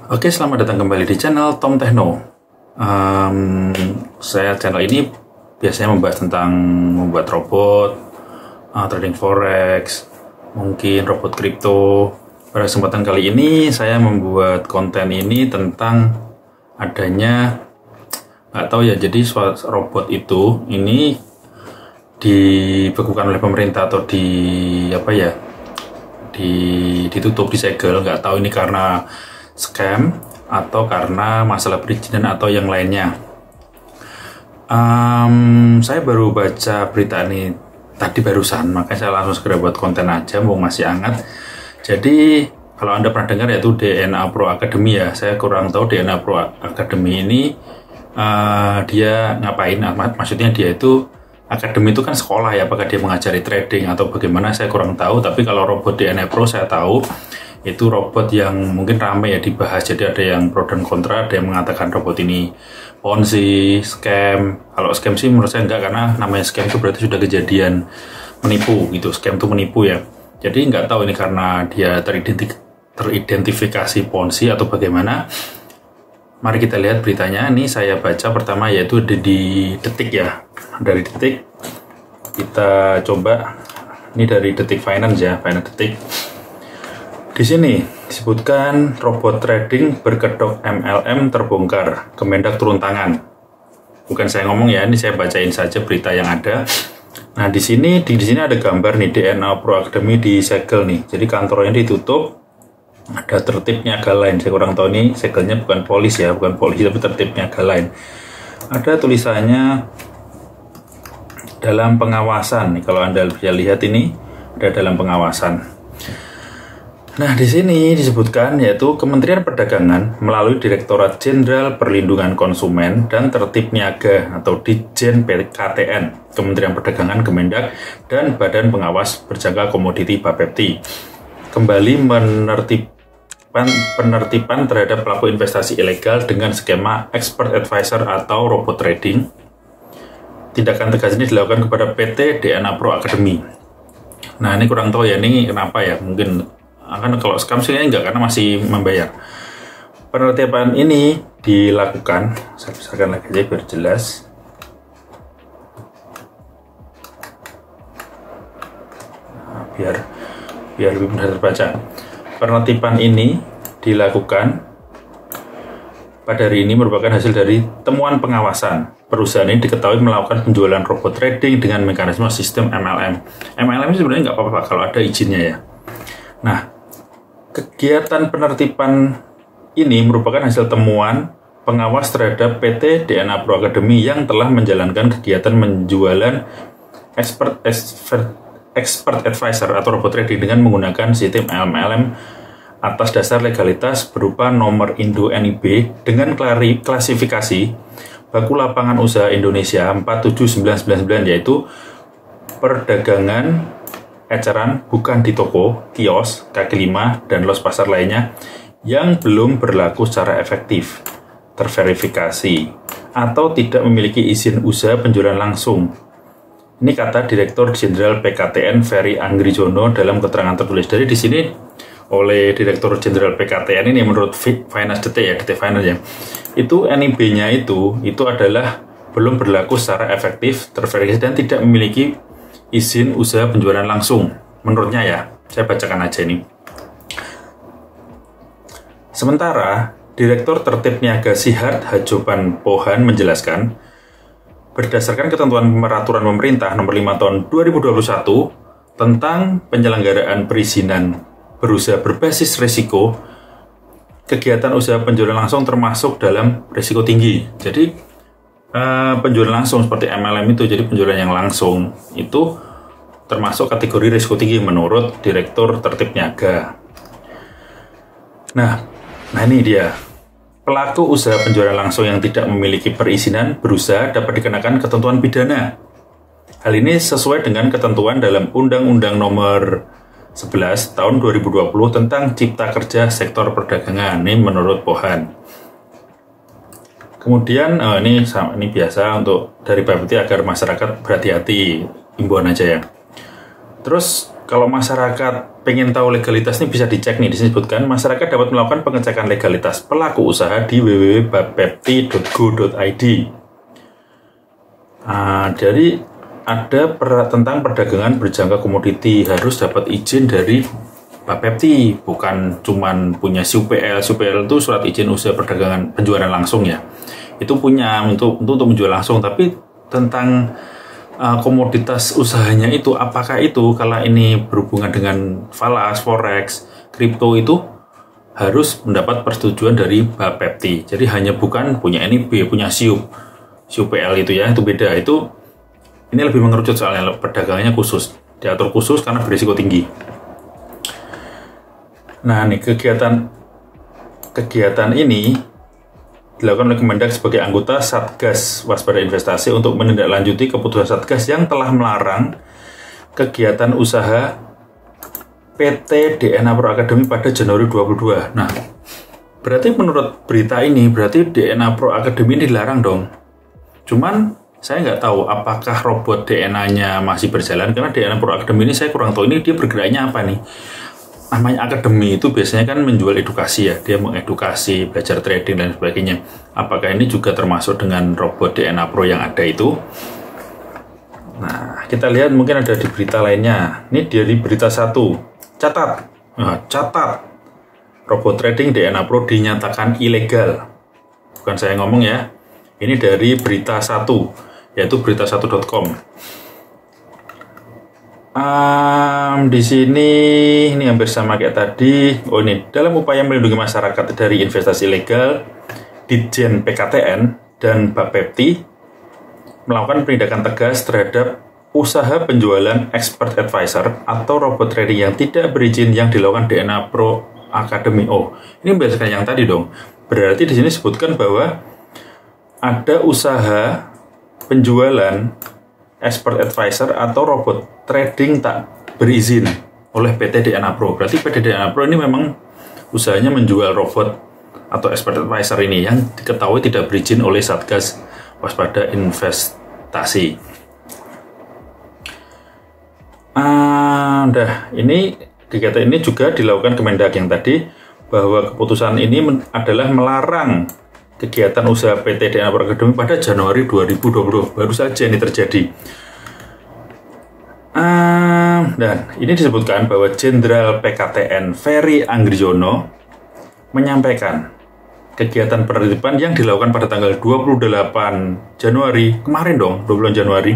Oke, selamat datang kembali di channel Tom Techno. Saya channel ini biasanya membahas tentang membuat robot, trading forex, mungkin robot kripto. Pada kesempatan kali ini saya membuat konten ini tentang adanya, nggak tahu ya, jadi robot itu ini dibekukan oleh pemerintah atau ditutup, disegel. Nggak tahu ini karena scam atau karena masalah perizinan atau yang lainnya. Saya baru baca berita ini tadi barusan, makanya saya langsung segera buat konten aja, mau masih hangat. Jadi kalau Anda pernah dengar yaitu DNA Pro Academy ya, saya kurang tahu DNA Pro Academy ini dia ngapain. Maksudnya dia itu, akademi itu kan sekolah ya, apakah dia mengajari trading atau bagaimana saya kurang tahu. Tapi kalau robot DNA Pro saya tahu itu robot yang mungkin ramai ya dibahas. Jadi ada yang pro dan kontra, ada yang mengatakan robot ini ponzi, scam. Kalau scam sih menurut saya enggak, karena namanya scam itu berarti sudah kejadian menipu gitu. Scam itu menipu ya. Jadi nggak tahu ini karena dia teridentifikasi ponzi atau bagaimana. Mari kita lihat beritanya. Ini saya baca pertama yaitu di Detik ya. Dari Detik kita coba, ini dari Detik Finance ya, Finance Detik. Di sini disebutkan robot trading berkedok MLM terbongkar, Kemendak turun tangan. Bukan saya ngomong ya, ini saya bacain saja berita yang ada. Nah, di sini ada gambar nih, DNA Pro Academy disegel nih. Jadi kantornya ditutup. Ada tertib niaga lain. Saya kurang tahu ini segelnya bukan polisi ya, bukan polisi tapi tertib niaga lain. Ada tulisannya dalam pengawasan. Nih, kalau Anda bisa lihat ini ada dalam pengawasan. Nah, di sini disebutkan yaitu Kementerian Perdagangan melalui Direktorat Jenderal Perlindungan Konsumen dan Tertib Niaga atau Ditjen PKTN, Kementerian Perdagangan Kemendak, dan Badan Pengawas Berjangka Komoditi Bapepti kembali penertiban terhadap pelaku investasi ilegal dengan skema expert advisor atau robot trading. Tindakan tegas ini dilakukan kepada PT DNA Pro Academy. Nah, ini kurang tahu ya, ini kenapa ya, mungkin akan kalau scam sih enggak, karena masih membayar. Penertiban ini dilakukan, saya besarkan lagi aja biar jelas. Nah, biar lebih mudah terbaca. Penertiban ini dilakukan pada hari ini merupakan hasil dari temuan pengawasan. Perusahaan ini diketahui melakukan penjualan robot trading dengan mekanisme sistem MLM. MLM sebenarnya nggak apa-apa kalau ada izinnya ya. Nah, kegiatan penertiban ini merupakan hasil temuan pengawas terhadap PT DNA Pro Academy yang telah menjalankan kegiatan penjualan expert advisor atau robot trading dengan menggunakan sistem MLM atas dasar legalitas berupa nomor Indo NIB dengan klasifikasi Baku Lapangan Usaha Indonesia 47999, yaitu perdagangan eceran bukan di toko, kios, kaki lima, dan los pasar lainnya yang belum berlaku secara efektif, terverifikasi, atau tidak memiliki izin usaha penjualan langsung. Ini kata Direktur Jenderal PKTN Ferry Anggrijono dalam keterangan tertulis. Dari di sini oleh Direktur Jenderal PKTN ini menurut Finance Detik ya, Detik Finance ya, itu NIB-nya itu adalah belum berlaku secara efektif, terverifikasi, dan tidak memiliki izin usaha penjualan langsung. Menurutnya ya, saya bacakan aja ini. Sementara Direktur Tertib Niaga Sihat Hajopan Pohan menjelaskan, berdasarkan ketentuan peraturan pemerintah nomor 5 tahun 2021 tentang penyelenggaraan perizinan berusaha berbasis risiko, kegiatan usaha penjualan langsung termasuk dalam risiko tinggi. Jadi penjualan langsung seperti MLM itu, jadi penjualan yang langsung itu termasuk kategori risiko tinggi menurut Direktur Tertib Niaga. Nah ini dia. Pelaku usaha penjualan langsung yang tidak memiliki perizinan berusaha dapat dikenakan ketentuan pidana. Hal ini sesuai dengan ketentuan dalam Undang-Undang Nomor 11 Tahun 2020 tentang Cipta Kerja Sektor Perdagangan. Ini menurut Pohan. Kemudian ini biasa untuk dari Bapepti agar masyarakat berhati-hati, himbauan aja ya. Terus kalau masyarakat pengen tahu legalitas ini bisa dicek nih, disebutkan masyarakat dapat melakukan pengecekan legalitas pelaku usaha di www.bapepti.go.id. Jadi ada tentang perdagangan berjangka komoditi harus dapat izin dari Bapepti, bukan cuman punya SUPL. SUPL itu surat izin usaha perdagangan penjualan langsung ya. Itu punya untuk menjual langsung, tapi tentang komoditas usahanya itu, apakah itu kalau ini berhubungan dengan falas, forex, kripto itu harus mendapat persetujuan dari Bapepti. Jadi hanya bukan punya NIB, punya SUPL itu ya, itu beda. Ini lebih mengerucut soalnya perdagangannya khusus, diatur khusus karena berisiko tinggi. Nah, nih kegiatan ini dilakukan oleh Kemendak sebagai anggota Satgas Waspada Investasi untuk menindaklanjuti keputusan Satgas yang telah melarang kegiatan usaha PT DNA Pro Academy pada Januari 2022. Nah, berarti menurut berita ini, berarti DNA Pro Academy ini dilarang dong. Cuman saya nggak tahu apakah robot DNA-nya masih berjalan, karena DNA Pro Academy ini saya kurang tahu ini dia bergeraknya apa nih. Namanya akademi itu biasanya kan menjual edukasi ya, dia mengedukasi, belajar trading dan sebagainya. Apakah ini juga termasuk dengan robot DNA Pro yang ada itu? Nah, kita lihat mungkin ada di berita lainnya. Ini dari berita 1. Catat, robot trading DNA Pro dinyatakan ilegal. Bukan saya ngomong ya, ini dari berita 1, yaitu berita1.com. Di sini ini hampir sama kayak tadi. Oh, ini dalam upaya melindungi masyarakat dari investasi ilegal, Ditjen PKTN dan Bapepti melakukan penindakan tegas terhadap usaha penjualan expert advisor atau robot trading yang tidak berizin yang dilakukan DNA Pro Academy. Oh, ini berdasarkan yang tadi dong. Berarti di sini disebutkan bahwa ada usaha penjualan expert advisor atau robot trading tak berizin oleh PT DNA Pro. Berarti PT DNA Pro ini memang usahanya menjual robot atau expert advisor ini yang diketahui tidak berizin oleh Satgas Waspada Investasi. Ini kegiatan ini juga dilakukan Kemendak yang tadi, bahwa keputusan ini adalah melarang kegiatan usaha PT DNA Pro Academy pada Januari 2020. Baru saja ini terjadi. Dan ini disebutkan bahwa Jenderal PKTN Ferry Anggrijono menyampaikan kegiatan penertiban yang dilakukan pada tanggal 28 Januari, kemarin dong, 20 Januari,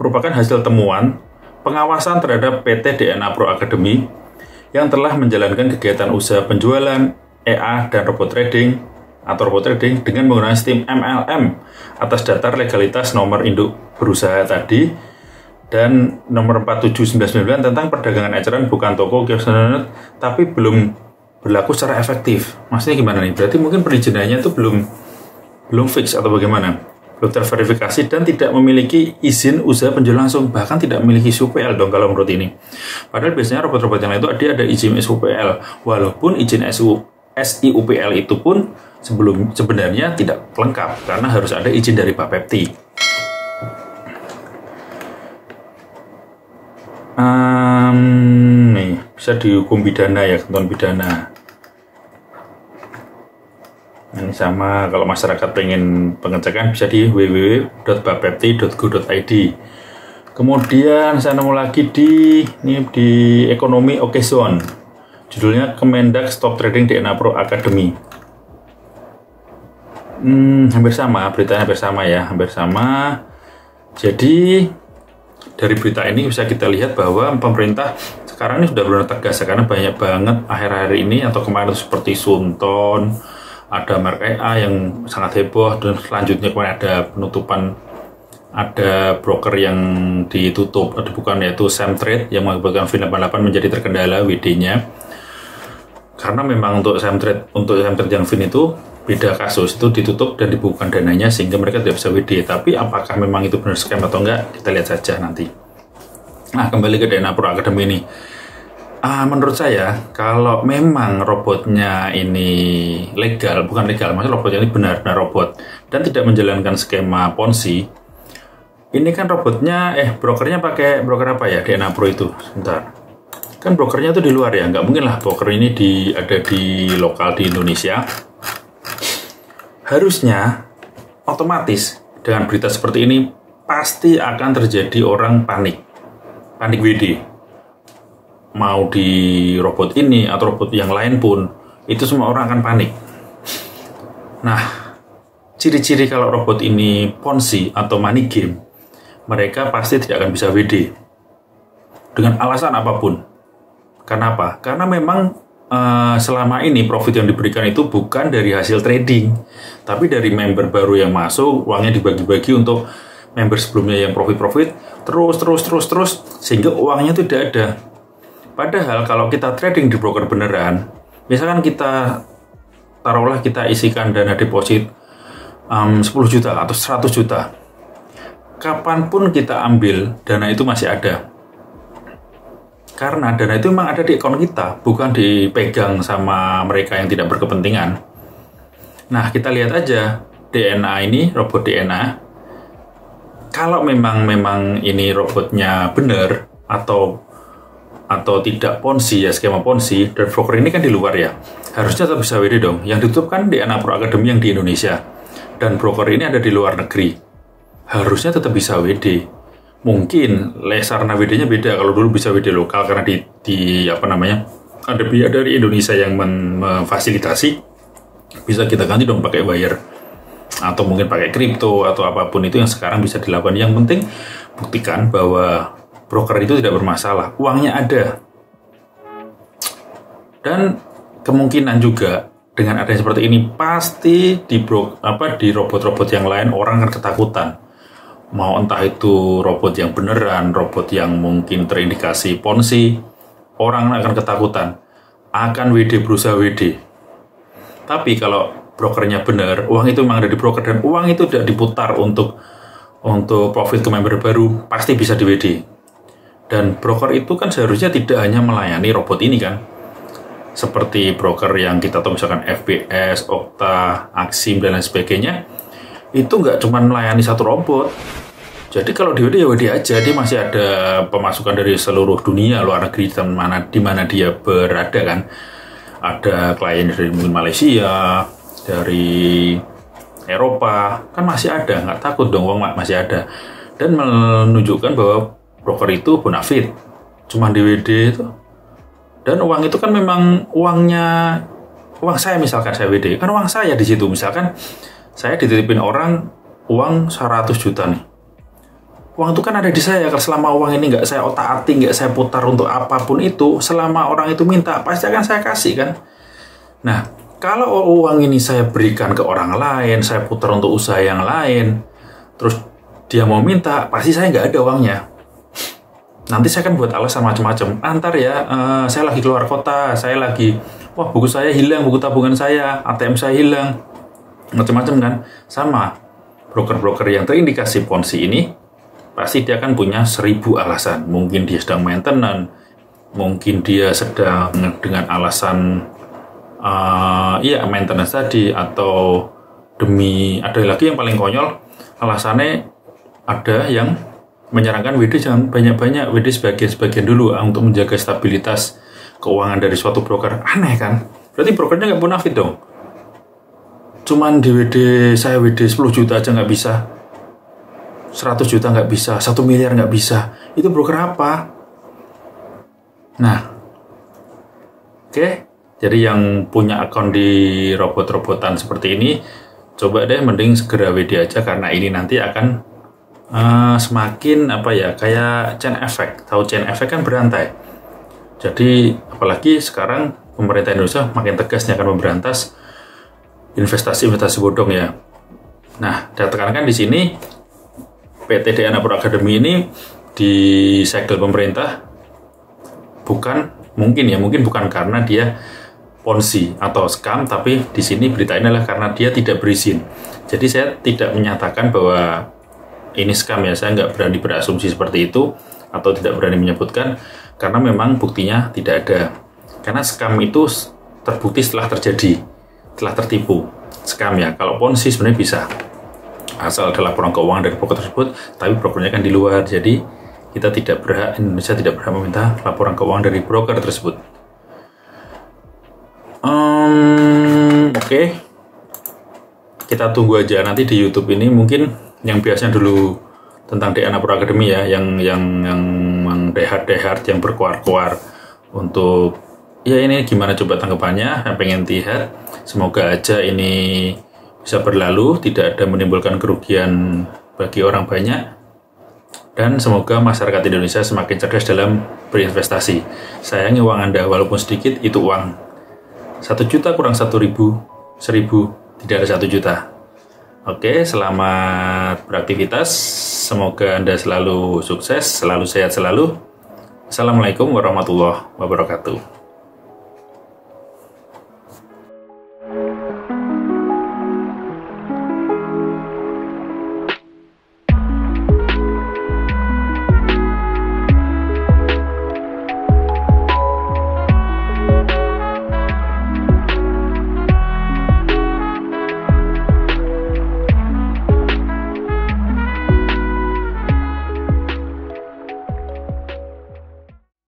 merupakan hasil temuan pengawasan terhadap PT DNA Pro Academy yang telah menjalankan kegiatan usaha penjualan EA dan robot trading dengan menggunakan sistem MLM atas dasar legalitas nomor induk berusaha tadi dan nomor 47999 tentang perdagangan eceran bukan toko kios tapi belum berlaku secara efektif. Maksudnya gimana nih? Berarti mungkin perizinannya itu belum fix atau bagaimana? Belum terverifikasi dan tidak memiliki izin usaha penjualan langsung, bahkan tidak memiliki SUPL dong kalau menurut ini. Padahal biasanya robot-robot yang lain itu ada izin SUPL, walaupun izin SIUPL itu pun sebenarnya tidak lengkap karena harus ada izin dari Bapepti. Nih bisa dihukum pidana ya, ketentuan pidana. Ini sama, kalau masyarakat pengen pengecekan bisa di www.bapepti.go.id. Kemudian saya nemu lagi di Ekonomi Oke Zone. Judulnya Kemendak Stop Trading DNA Pro Academy. Hampir sama, beritanya hampir sama. Jadi dari berita ini bisa kita lihat bahwa pemerintah sekarang ini sudah benar tegas, karena banyak banget akhir-akhir ini atau kemarin seperti Sunton, ada merek EA yang sangat heboh, dan selanjutnya kemarin ada penutupan, ada broker yang ditutup, yaitu Samtrade yang mengakibatkan Fin88 menjadi terkendala WD-nya. Karena memang untuk Samtrade yang Fin itu beda kasus, itu ditutup dan dibukukan dananya sehingga mereka tidak bisa WD. Tapi apakah memang itu benar scam atau enggak, kita lihat saja nanti. Nah, kembali ke DNA Pro Academy ini. Menurut saya, kalau memang robotnya ini legal, bukan legal, maksudnya robotnya ini benar-benar robot dan tidak menjalankan skema Ponzi, ini kan robotnya, brokernya pakai broker apa ya, DNA Pro itu? Sebentar. kan brokernya tuh di luar ya, nggak mungkin lah broker ini ada di lokal di Indonesia. Harusnya otomatis dengan berita seperti ini pasti akan terjadi orang panik WD. Mau di robot ini atau robot yang lain pun, itu semua orang akan panik. Nah, ciri-ciri kalau robot ini Ponzi atau money game, mereka pasti tidak akan bisa WD dengan alasan apapun. Kenapa? Karena memang selama ini profit yang diberikan itu bukan dari hasil trading, tapi dari member baru yang masuk, uangnya dibagi-bagi untuk member sebelumnya yang profit terus, sehingga uangnya itu tidak ada. Padahal kalau kita trading di broker beneran, misalkan kita taruhlah kita isikan dana deposit 10 juta atau 100 juta, kapanpun kita ambil, dana itu masih ada. Karena dana itu memang ada di akun kita, bukan dipegang sama mereka yang tidak berkepentingan. Nah, kita lihat aja DNA ini, robot DNA. Kalau memang ini robotnya benar atau tidak Ponzi ya, skema Ponzi, dan broker ini kan di luar ya, harusnya tetap bisa WD dong. Yang ditutup kan DNA Pro Academy yang di Indonesia, dan broker ini ada di luar negeri, harusnya tetap bisa WD. Mungkin lesarna WD-nya beda. Kalau dulu bisa WD lokal karena ada pihak dari Indonesia yang memfasilitasi, bisa kita ganti dong pakai wire atau mungkin pakai kripto atau apapun itu yang sekarang bisa dilakukan. Yang penting buktikan bahwa broker itu tidak bermasalah, uangnya ada. Dan kemungkinan juga dengan adanya seperti ini pasti di robot-robot yang lain orang akan ketakutan. Mau entah itu robot yang beneran, robot yang mungkin terindikasi Ponzi, orang akan ketakutan, akan berusaha WD. Tapi kalau brokernya benar, uang itu memang ada di broker dan uang itu tidak diputar untuk profit ke member baru, pasti bisa di WD. Dan broker itu kan seharusnya tidak hanya melayani robot ini kan, seperti broker yang kita tahu misalkan FBS, Okta, Aksim dan lain sebagainya, itu nggak cuma melayani satu robot. Jadi kalau di WD ya WD aja, dia masih ada pemasukan dari seluruh dunia, luar negeri di mana dia berada kan. Ada klien dari Malaysia, dari Eropa, kan masih ada, nggak takut dong, uang masih ada. Dan menunjukkan bahwa broker itu bonafide, cuma di WD itu. Dan uang itu kan memang uang saya, misalkan saya WD, kan uang saya di situ. Misalkan saya dititipin orang uang 100 juta nih. Uang itu kan ada di saya. Kalau selama uang ini nggak saya otak-atik, nggak saya putar untuk apapun itu, selama orang itu minta, pasti akan saya kasih kan. Nah, kalau uang ini saya berikan ke orang lain, saya putar untuk usaha yang lain, terus dia mau minta, pasti saya nggak ada uangnya. Nanti saya kan buat alasan macam-macam. Antar ya, saya lagi keluar kota, buku saya hilang, buku tabungan saya, ATM saya hilang, macam-macam kan. Sama broker-broker yang terindikasi Ponzi ini, pasti dia akan punya 1000 alasan. Mungkin dia sedang maintenance, mungkin dia sedang dengan alasan maintenance tadi, atau ada lagi yang paling konyol, alasannya ada yang menyarankan WD jangan banyak-banyak, WD sebagian dulu untuk menjaga stabilitas keuangan dari suatu broker. Aneh kan? Berarti brokernya nggak bonafide dong. Cuman di saya WD 10 juta aja nggak bisa, 100 juta nggak bisa, 1 miliar nggak bisa. Itu broker apa? Nah, oke. Jadi yang punya akun di robot-robotan seperti ini, coba deh mending segera WD aja, karena ini nanti akan semakin kayak chain effect. Tahu chain effect kan berantai. Jadi apalagi sekarang pemerintah Indonesia makin tegasnya akan memberantas investasi bodong ya. Nah, ditekankan di sini PT DNA Pro Academy ini disegel pemerintah mungkin bukan karena dia Ponzi atau scam, tapi di sini berita ini adalah karena dia tidak berizin. Jadi saya tidak menyatakan bahwa ini scam ya, saya nggak berani berasumsi seperti itu atau tidak berani menyebutkan karena memang buktinya tidak ada. Karena scam itu terbukti setelah tertipu. Scam ya, kalau Ponzi sebenarnya bisa asal ada laporan keuangan dari broker tersebut, tapi brokernya kan di luar, jadi Indonesia tidak berhak meminta laporan keuangan dari broker tersebut. Oke. Kita tunggu aja nanti di YouTube ini, mungkin yang biasanya dulu tentang DNA Pro Academy ya, yang dehat-dehat, yang berkuar-kuar untuk ya ini gimana coba tanggapannya, yang pengen lihat. Semoga aja ini bisa berlalu, tidak ada menimbulkan kerugian bagi orang banyak, dan semoga masyarakat Indonesia semakin cerdas dalam berinvestasi. Sayangi uang Anda, walaupun sedikit itu uang. 1 juta kurang 1.000, 1.000 tidak ada 1 juta. Oke, selamat beraktivitas. Semoga Anda selalu sukses, selalu sehat selalu. Assalamualaikum warahmatullahi wabarakatuh.